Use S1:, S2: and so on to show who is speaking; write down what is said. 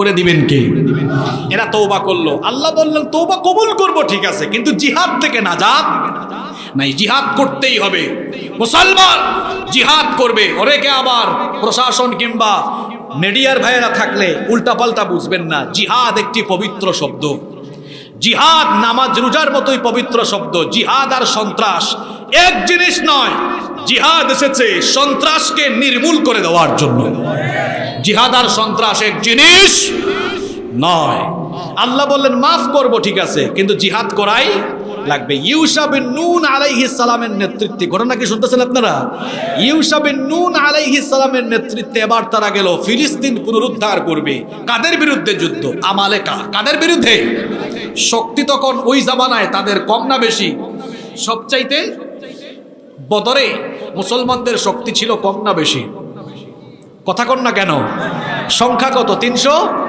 S1: করে দিবেন কে? এরা তওবা করলো, আল্লাহ বললেন তওবা কবুল করব, ঠিক আছে, কিন্তু জিহাদ থেকে নাজাত নাই, জিহাদ করতেই হবে। মুসলমান জিহাদ করবে। ওরেকে আবার প্রশাসন কিংবা মিডিয়ার ভাইয়েরা থাকলে উল্টাপাল্টা বুঝবেন না। জিহাদ একটি পবিত্র শব্দ। জিহাদ নামাজ রোজার মতোই পবিত্র শব্দ। জিহাদ আর সন্ত্রাস এক জিনিস নয়। জিহাদ এসেছে সন্ত্রাসকে নির্মূল করে দেওয়ার জন্য। জিহাদ আর সন্ত্রাস এক জিনিস নয়। আল্লাহ বললেন মাফ করব, ঠিক আছে, কিন্তু জিহাদ করাই লাগবে। ইউশা বিন নুন আলাইহিস সালামের নেতৃত্বে, ঘটনা কি শুনতেছেন আপনারা? ইউশা বিন নুন আলাইহিস সালামের নেতৃত্বে এবার তারা গেল ফিলিস্তিন পুনরুদ্ধার করবে। কাদের বিরুদ্ধে যুদ্ধ? আমালেকা। কাদের বিরুদ্ধে? শক্তি তখন ওই জামানায় তাদের কম না বেশি? সবচাইতে বদরে মুসলমানদের শক্তি ছিল কম না বেশি? কথা কন না কেন? সংখ্যা কত? 300।